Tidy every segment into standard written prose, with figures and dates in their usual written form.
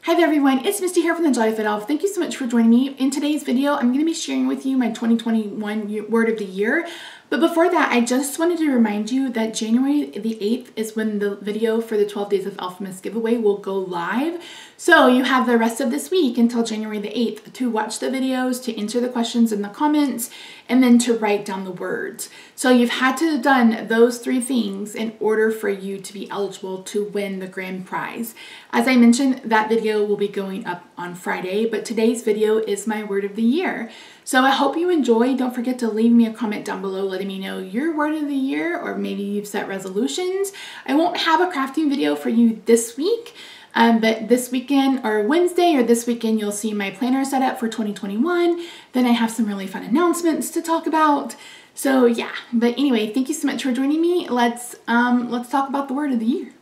Hi there everyone, it's Misty here from TheJollyFatElf. Thank you so much for joining me. In today's video, I'm going to be sharing with you my 2021 word of the year. But before that, I just wanted to remind you that January the 8th is when the video for the 12 Days of Elfmas giveaway will go live. So you have the rest of this week until January the 8th to watch the videos, to answer the questions in the comments, and then to write down the words. So you've had to have done those 3 things in order for you to be eligible to win the grand prize. As I mentioned, that video will be going up on Friday, but today's video is my word of the year. So I hope you enjoy. Don't forget to leave me a comment down below letting me know your word of the year, or maybe you've set resolutions. I won't have a crafting video for you this week, but this weekend or Wednesday or this weekend, you'll see my planner set up for 2021. Then I have some really fun announcements to talk about. So yeah, but anyway, thank you so much for joining me. Let's talk about the word of the year.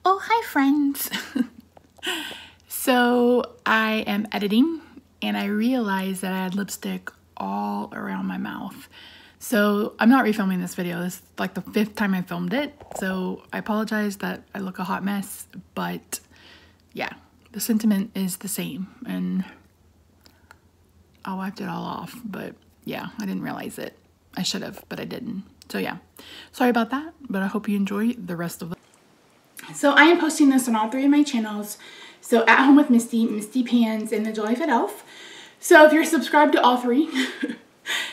Oh, hi friends. So I am editing and I realized that I had lipstick all around my mouth. So I'm not refilming this video. This is like the 5th time I filmed it. So I apologize that I look a hot mess, but yeah, the sentiment is the same and I wiped it all off, but yeah, I didn't realize it. I should have, but I didn't. So yeah, sorry about that, but I hope you enjoy the rest of it. So I am posting this on all 3 of my channels. So At Home with Misty, Misty Pans, and TheJollyFatElf. So if you're subscribed to all 3,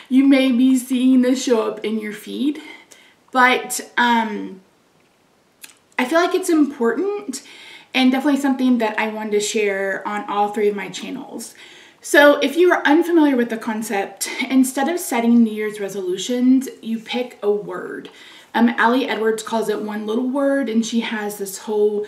you may be seeing this show up in your feed. But I feel like it's important and definitely something that I wanted to share on all 3 of my channels. So if you are unfamiliar with the concept, instead of setting New Year's resolutions, you pick a word. Allie Edwards calls it one little word, and she has this whole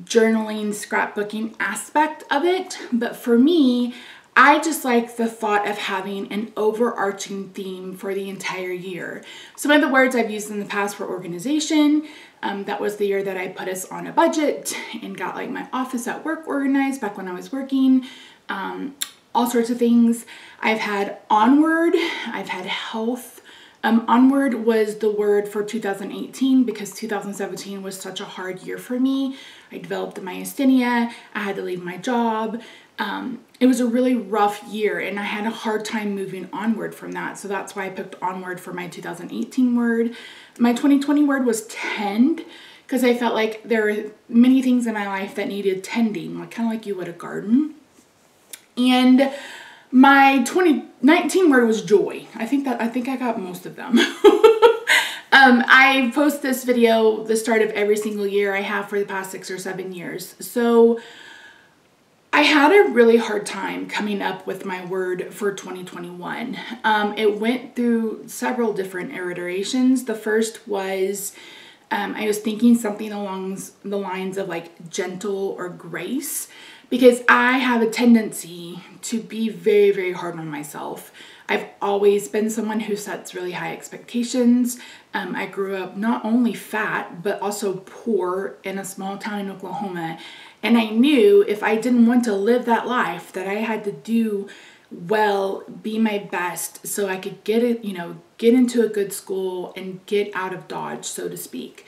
journaling, scrapbooking aspect of it. But for me, I just like the thought of having an overarching theme for the entire year. Some of the words I've used in the past were organization. That was the year that I put us on a budget and got like my office at work organized back when I was working. All sorts of things. I've had onward, I've had health. Onward was the word for 2018 because 2017 was such a hard year for me. I developed myasthenia, I had to leave my job. It was a really rough year and I had a hard time moving onward from that. So that's why I picked onward for my 2018 word. My 2020 word was tend, because I felt like there were many things in my life that needed tending, like kind of like you would a garden. And my 2019 word was joy. I think I got most of them. I post this video the start of every single year. I have for the past 6 or 7 years. So I had a really hard time coming up with my word for 2021. It went through several different iterations. The first was I was thinking something along the lines of like gentle or grace, because I have a tendency to be very, very hard on myself. I've always been someone who sets really high expectations. I grew up not only fat, but also poor in a small town in Oklahoma. And I knew if I didn't want to live that life, that I had to do well, be my best, so I could get into a good school and get out of Dodge, so to speak.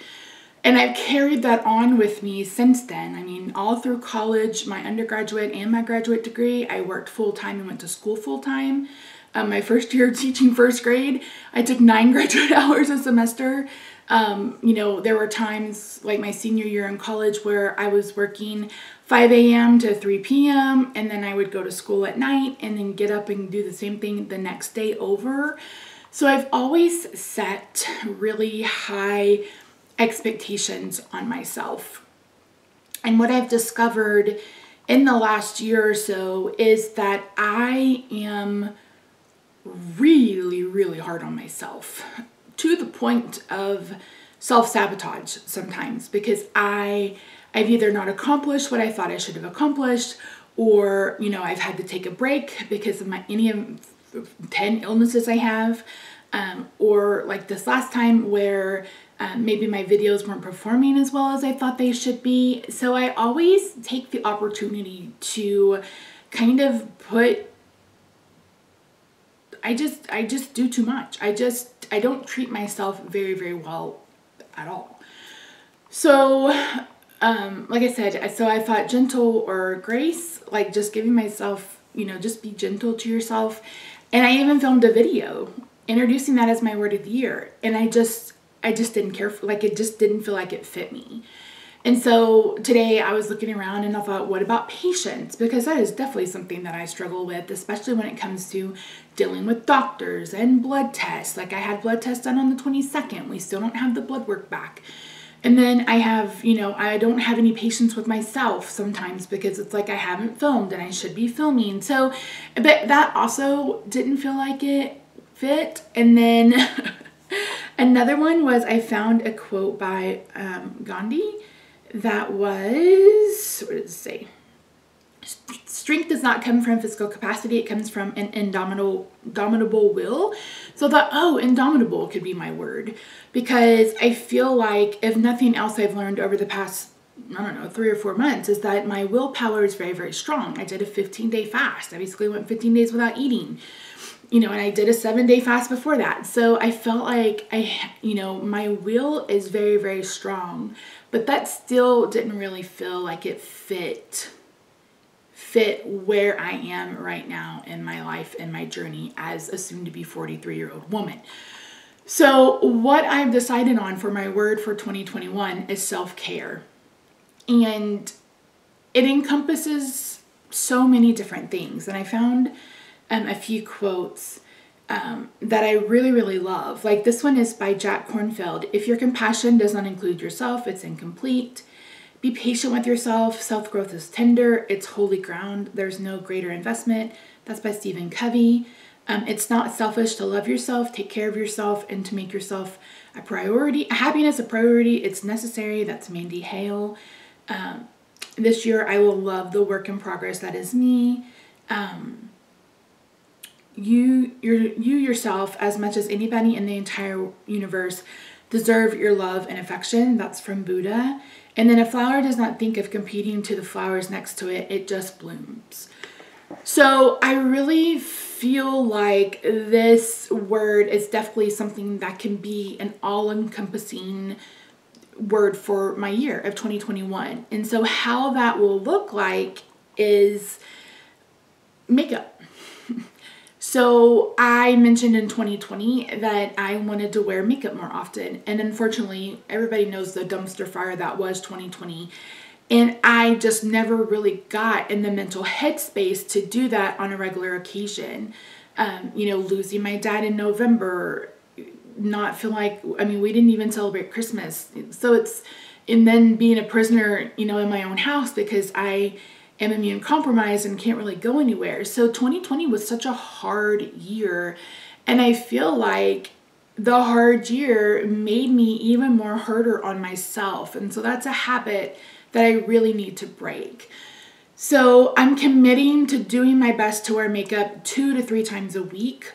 And I've carried that on with me since then. I mean, all through college, my undergraduate and my graduate degree, I worked full-time and went to school full-time. My first year teaching 1st grade, I took 9 graduate hours a semester. There were times like my senior year in college where I was working 5 a.m. to 3 p.m. and then I would go to school at night and then get up and do the same thing the next day over. So I've always set really high expectations on myself. And what I've discovered in the last year or so is that I am really, really hard on myself, to the point of self-sabotage sometimes, because I've either not accomplished what I thought I should have accomplished, or I've had to take a break because of any of 10 illnesses I have, or like this last time where maybe my videos weren't performing as well as I thought they should be. So I always take the opportunity to kind of I just do too much. I don't treat myself very, very well at all. So like I said, so I thought gentle or grace, like just giving myself, you know, just be gentle to yourself. And I even filmed a video introducing that as my word of the year. And I just didn't care for, like, it just didn't feel like it fit me. And so today I was looking around and I thought, what about patience? Because that is definitely something that I struggle with, especially when it comes to dealing with doctors and blood tests. Like I had blood tests done on the 22nd. We still don't have the blood work back. And then I have, you know, I don't have any patience with myself sometimes because it's like I haven't filmed and I should be filming. So, but that also didn't feel like it fit. And then another one was I found a quote by Gandhi that was, what did it say? Strength does not come from physical capacity. It comes from an indomitable will. So I thought, oh, indomitable could be my word, because I feel like if nothing else I've learned over the past, I don't know, 3 or 4 months is that my willpower is very, very strong. I did a 15-day fast. I basically went 15 days without eating, you know, and I did a 7-day fast before that. So I felt like you know, my will is very, very strong, but that still didn't really feel like it fit where I am right now in my life and my journey as a soon-to-be 43-year-old woman. So what I've decided on for my word for 2021 is self-care. And it encompasses so many different things. And I found a few quotes that I really, really love. Like this one is by Jack Kornfield. If your compassion does not include yourself, it's incomplete. Be patient with yourself. Self-growth is tender. It's holy ground. There's no greater investment. That's by Stephen Covey. It's not selfish to love yourself, take care of yourself, and to make yourself a priority. Happiness a priority. It's necessary. That's Mandy Hale. This year, I will love the work in progress that is me. You yourself, as much as anybody in the entire universe, deserve your love and affection. That's from Buddha. And then a flower does not think of competing to the flowers next to it. It just blooms. So I really feel like this word is definitely something that can be an all-encompassing word for my year of 2021. And so how that will look like is makeup. So I mentioned in 2020 that I wanted to wear makeup more often. And unfortunately, everybody knows the dumpster fire that was 2020. And I just never really got in the mental headspace to do that on a regular occasion. You know, losing my dad in November, not feel like, I mean, we didn't even celebrate Christmas. So it's, and then being a prisoner, you know, in my own house because I am immune compromised and can't really go anywhere. So 2020 was such a hard year. And I feel like the hard year made me even more harder on myself. And so that's a habit that I really need to break. So I'm committing to doing my best to wear makeup 2 to 3 times a week.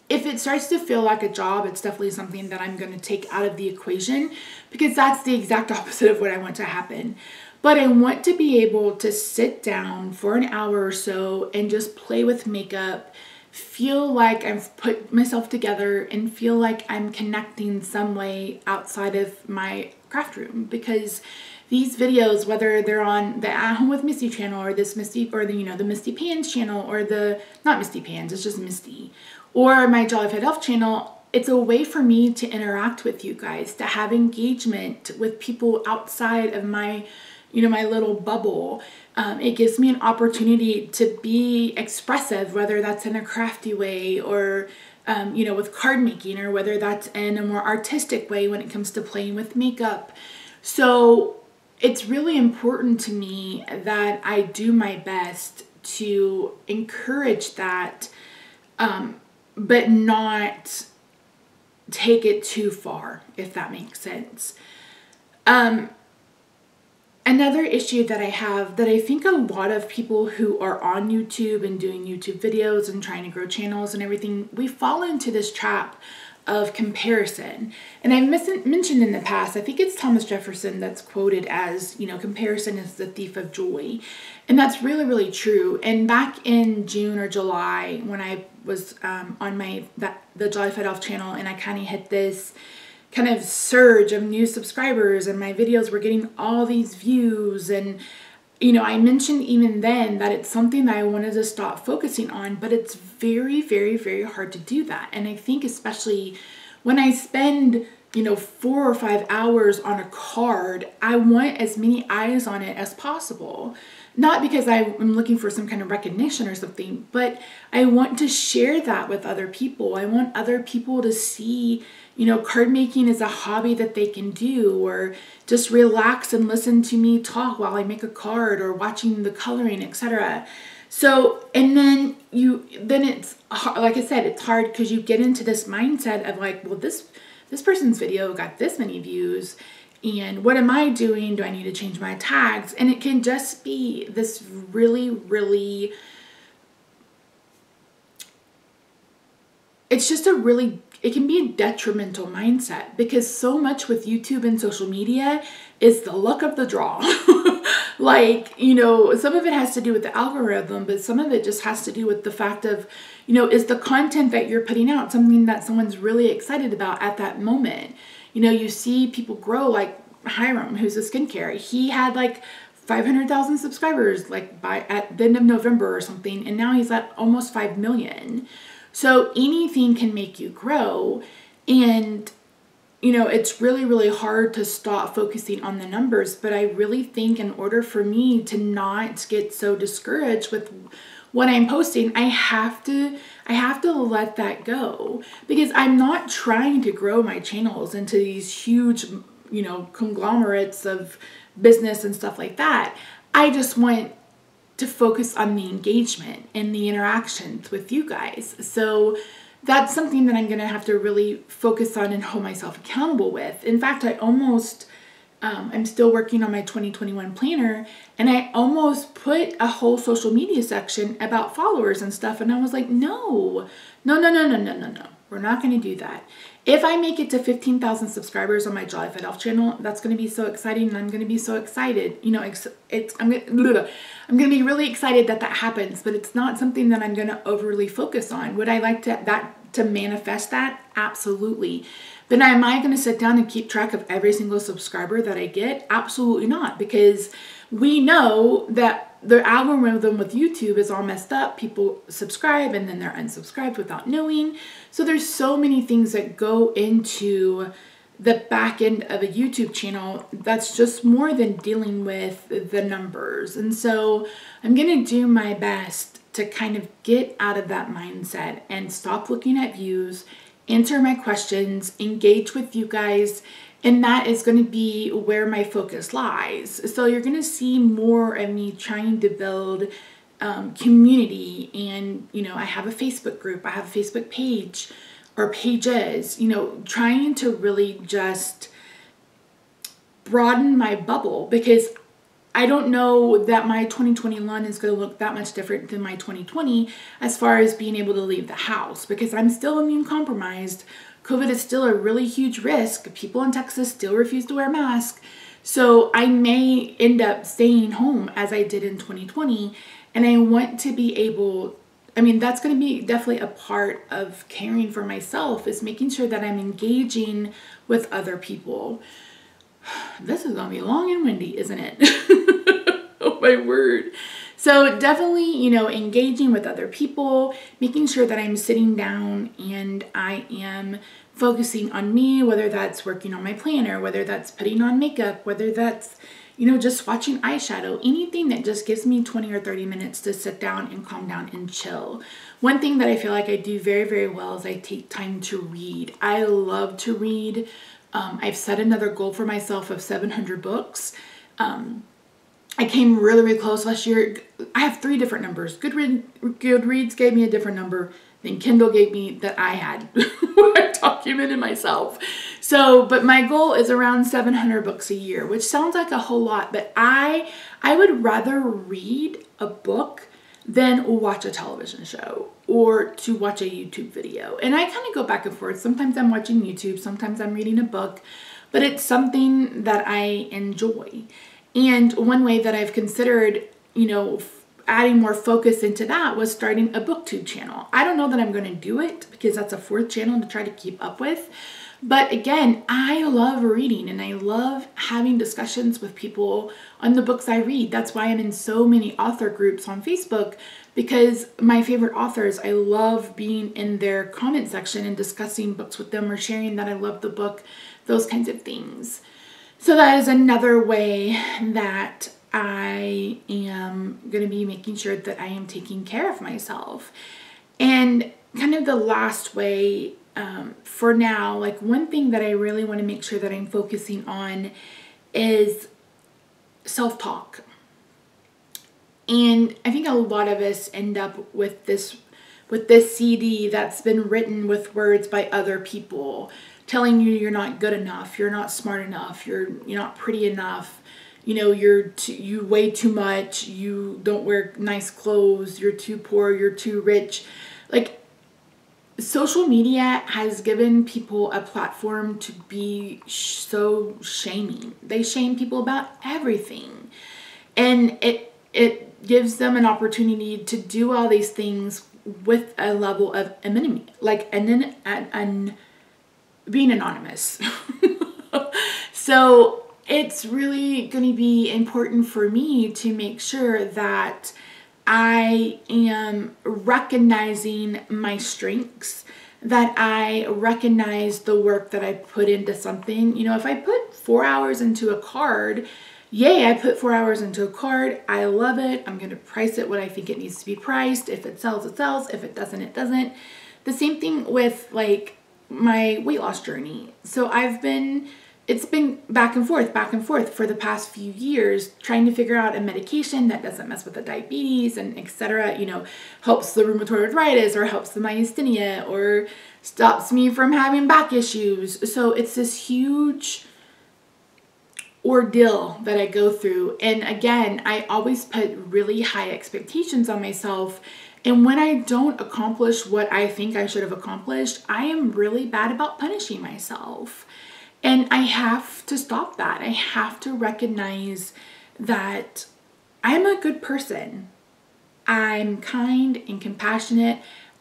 If it starts to feel like a job, it's definitely something that I'm going to take out of the equation because that's the exact opposite of what I want to happen. But I want to be able to sit down for an hour or so and just play with makeup, feel like I've put myself together and feel like I'm connecting some way outside of my craft room, because these videos, whether they're on the At Home with Misty channel or this Misty, or the, you know, the Misty Pans channel, or the, not Misty Pans, it's just Misty, or my JollyFatElf channel, it's a way for me to interact with you guys, to have engagement with people outside of my, you know, my little bubble. It gives me an opportunity to be expressive, whether that's in a crafty way or, you know, with card making, or whether that's in a more artistic way when it comes to playing with makeup. So it's really important to me that I do my best to encourage that, but not take it too far, if that makes sense. Another issue that I have, that I think a lot of people who are on YouTube and doing YouTube videos and trying to grow channels and everything, we fall into this trap of comparison. And I've mentioned in the past, I think it's Thomas Jefferson that's quoted as, you know, comparison is the thief of joy. And that's really, really true. And back in June or July, when I was on the TheJollyFatElf channel, and I kind of hit this kind of surge of new subscribers, and my videos were getting all these views. And, you know, I mentioned even then that it's something that I wanted to stop focusing on, but it's very, very, very hard to do that. And I think especially when I spend, you know, 4 or 5 hours on a card, I want as many eyes on it as possible. Not because I'm looking for some kind of recognition or something, but I want to share that with other people. I want other people to see, you know, card making is a hobby that they can do, or just relax and listen to me talk while I make a card, or watching the coloring, etc. So, and then it's hard, like I said, it's hard because you get into this mindset of like, well, this person's video got this many views, and what am I doing? Do I need to change my tags? And it can just be this really, really, it's just it can be a detrimental mindset, because so much with YouTube and social media is the luck of the draw. Like, you know, some of it has to do with the algorithm, but some of it just has to do with the fact of, you know, is the content that you're putting out something that someone's really excited about at that moment? You know, you see people grow, like Hiram, who's a skincare. He had like 500,000 subscribers like at the end of November or something, and now he's at almost 5 million. So anything can make you grow, and you know, it's really, really hard to stop focusing on the numbers. But I really think in order for me to not get so discouraged with what I'm posting, I have to let that go, because I'm not trying to grow my channels into these huge, you know, conglomerates of business and stuff like that. I just want to focus on the engagement and the interactions with you guys. So that's something that I'm going to have to really focus on and hold myself accountable with. In fact, I'm still working on my 2021 planner, and I almost put a whole social media section about followers and stuff. And I was like, no. We're not going to do that. If I make it to 15,000 subscribers on my TheJollyFatElf channel, that's going to be so exciting, and I'm going to be so excited. You know, I'm going to be really excited that happens, but it's not something that I'm going to overly focus on. Would I like to manifest that? Absolutely. But am I going to sit down and keep track of every single subscriber that I get? Absolutely not, because we know that the algorithm with YouTube is all messed up. People subscribe and then they're unsubscribed without knowing. So there's so many things that go into the back end of a YouTube channel that's just more than dealing with the numbers. And so I'm going to do my best to kind of get out of that mindset and stop looking at views, answer my questions, engage with you guys. And that is going to be where my focus lies. So you're going to see more of me trying to build community. And, you know, I have a Facebook group. I have a Facebook page or pages, you know, trying to really just broaden my bubble, because I don't know that my 2021 is going to look that much different than my 2020 as far as being able to leave the house, because I'm still immune compromised. COVID is still a really huge risk. People in Texas still refuse to wear masks. So I may end up staying home as I did in 2020. And I want to be able, I mean, that's going to be definitely a part of caring for myself, is making sure that I'm engaging with other people. This is going to be long and windy, isn't it? Oh my word. So definitely, you know, engaging with other people, making sure that I'm sitting down and I am focusing on me, whether that's working on my planner, whether that's putting on makeup, whether that's, you know, just watching eyeshadow, anything that just gives me 20 or 30 minutes to sit down and calm down and chill. One thing that I feel like I do very, very well is I take time to read. I love to read. I've set another goal for myself of 700 books. I came really, really close last year. I have 3 different numbers. Goodreads gave me a different number than Kindle gave me that I had when I documented myself. So, but my goal is around 700 books a year, which sounds like a whole lot, but I would rather read a book than watch a television show or to watch a YouTube video. And I kind of go back and forth. Sometimes I'm watching YouTube, sometimes I'm reading a book, but it's something that I enjoy. And one way that I've considered, you know, adding more focus into that was starting a booktube channel. I don't know that I'm going to do it because that's a 4th channel to try to keep up with, But again, I love reading and I love having discussions with people on the books I read. That's why I'm in so many author groups on Facebook, because my favorite authors, I love being in their comment section and discussing books with them or sharing that I love the book, those kinds of things. So that is another way that I am going to be making sure that I am taking care of myself. And kind of the last way, for now, like one thing that I really want to make sure that I'm focusing on is self-talk. And I think a lot of us end up with this CD that's been written with words by other people telling you you're not good enough, you're not smart enough, you're not pretty enough, you weigh too much, you don't wear nice clothes, you're too poor, you're too rich. Like, social media has given people a platform to be so shaming. They shame people about everything. And it gives them an opportunity to do all these things with a level of anonymity, like being anonymous. So it's really going to be important for me to make sure that I am recognizing my strengths, that I recognize the work that I put into something. If I put 4 hours into a card, yay, I put 4 hours into a card. I love it. I'm going to price it what I think it needs to be priced. If it sells, it sells. If it doesn't, it doesn't. The same thing with like my weight loss journey. So it's been back and forth for the past few years, trying to figure out a medication that doesn't mess with the diabetes and etc. Helps the rheumatoid arthritis or helps the myasthenia or stops me from having back issues. So it's this huge ordeal that I go through. And again, I always put really high expectations on myself. And when I don't accomplish what I think I should have accomplished, I am really bad about punishing myself. And I have to stop that. I have to recognize that I'm a good person. I'm kind and compassionate.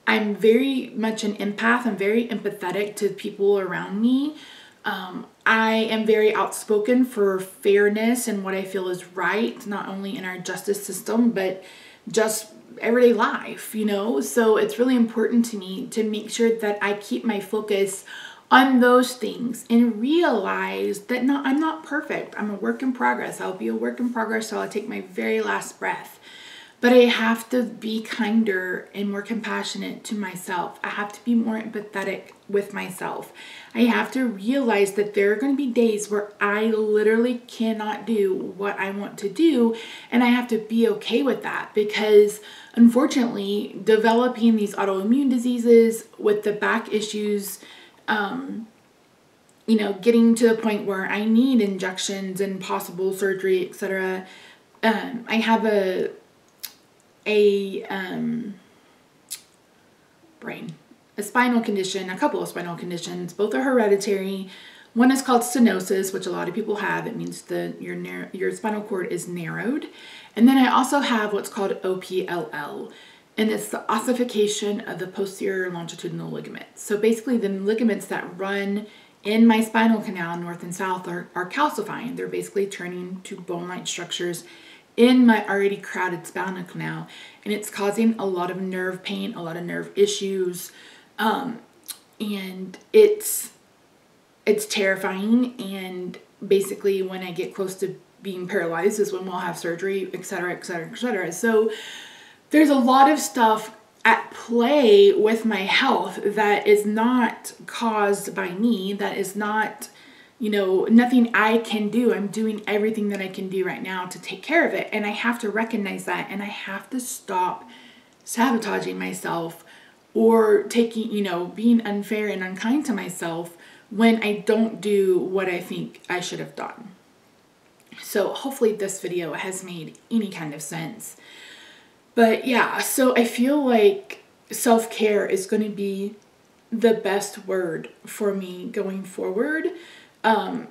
I'm very much an empath. I'm very empathetic to people around me. I am very outspoken for fairness and what I feel is right, not only in our justice system, but just everyday life, So it's really important to me to make sure that I keep my focus on those things and realize that I'm not perfect. I'm a work in progress. I'll be a work in progress till I take my very last breath. But I have to be kinder and more compassionate to myself. I have to be more empathetic with myself. I have to realize that there are going to be days where I literally cannot do what I want to do. And I have to be okay with that, because unfortunately, developing these autoimmune diseases with the back issues, getting to the point where I need injections and possible surgery, etc. I have a spinal condition, a couple of spinal conditions. Both are hereditary. One is called stenosis, which a lot of people have. It means your spinal cord is narrowed. And then I also have what's called OPLL, and it's the ossification of the posterior longitudinal ligaments. So basically the ligaments that run in my spinal canal, north and south, are calcifying. They're basically turning to bone-like structures in my already crowded spinal canal, and it's causing a lot of nerve pain, a lot of nerve issues, and it's terrifying. And basically when I get close to being paralyzed is when we'll have surgery, etc., etc., etc. So there's a lot of stuff at play with my health that is not caused by me, that is not, nothing I can do. I'm doing everything that I can do right now to take care of it. And I have to recognize that, and I have to stop sabotaging myself or being unfair and unkind to myself when I don't do what I think I should have done. So hopefully this video has made any kind of sense. But yeah, so I feel like self-care is going to be the best word for me going forward. I'm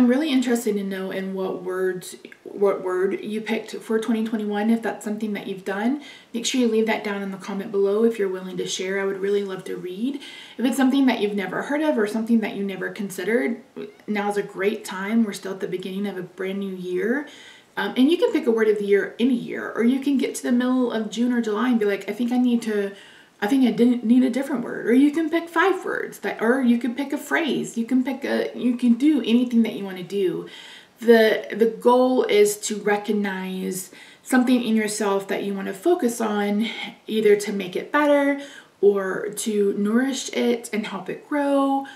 really interested to know in what words what word you picked for 2021. If that's something that you've done, make sure you leave that down in the comment below if you're willing to share. I would really love to read. If it's something that you've never heard of or something that you never considered, now's a great time. We're still at the beginning of a brand new year. And you can pick a word of the year any year, or you can get to the middle of June or July and be like, I think I need a different word. Or you can pick 5 words or you can pick a phrase. You can do anything that you want to do. The goal is to recognize something in yourself that you want to focus on, either to make it better or to nourish it and help it grow.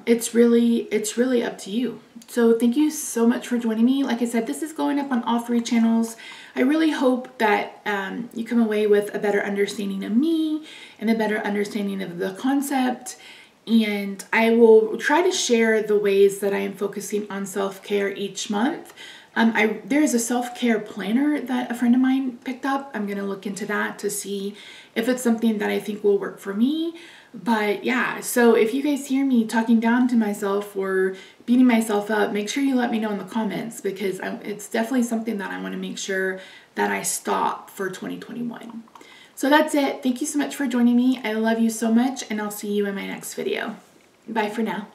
It's really up to you. So thank you so much for joining me. Like I said, this is going up on all 3 channels. I really hope that you come away with a better understanding of me and a better understanding of the concept. And I will try to share the ways that I am focusing on self-care each month. There's a self-care planner that a friend of mine picked up. I'm going to look into that to see if it's something that I think will work for me. But yeah, so if you guys hear me talking down to myself or beating myself up, make sure you let me know in the comments, because it's definitely something that I want to make sure that I stop for 2021. So that's it. Thank you so much for joining me. I love you so much, and I'll see you in my next video. Bye for now.